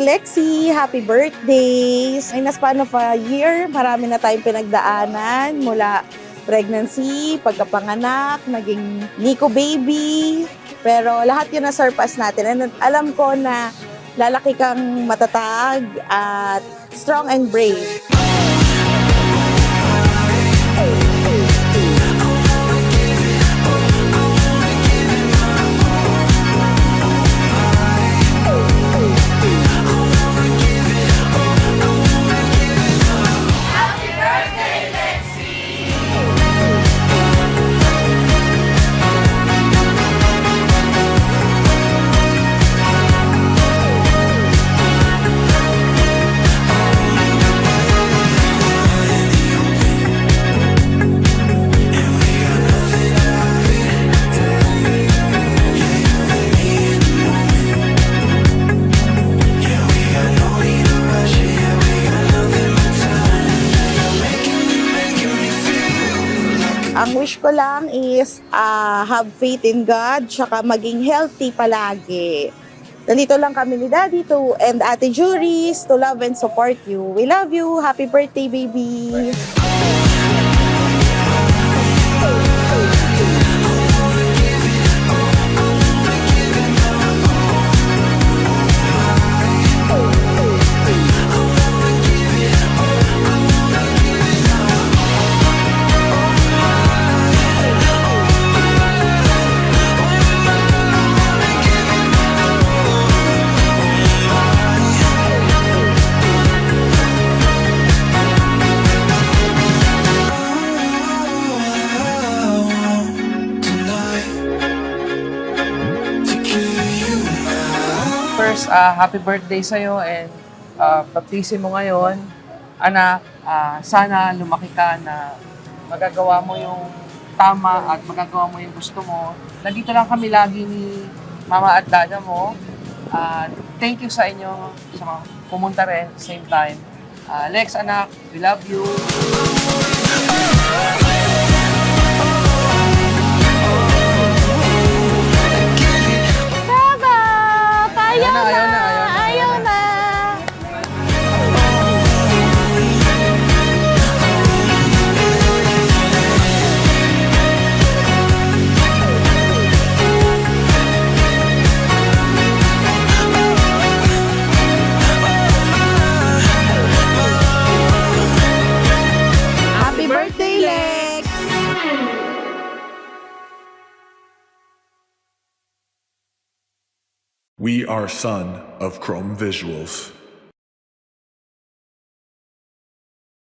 Lexi! Happy birthdays! In a span of a year, marami na tayong pinagdaanan mula pregnancy, pagkapanganak, naging Nico baby. Pero lahat yun na-surpass natin. And alam ko na lalaki kang matatag at strong and brave. Ang wish ko lang is have faith in God, tsaka maging healthy palagi. Nandito lang kami ni Daddy and Ate Juris to love and support you. We love you. Happy birthday, baby! First, happy birthday sa'yo and baptisin mo ngayon. Anak, sana lumaki ka na magagawa mo yung tama at magagawa mo yung gusto mo. Nandito lang kami lagi ni Mama at Dada mo. Thank you sa inyo sa mga pumunta rin same time. Lex, anak, we love you. Ayaw na! Ayaw na! Happy birthday, Lex! We are Son of Chrome Visuals.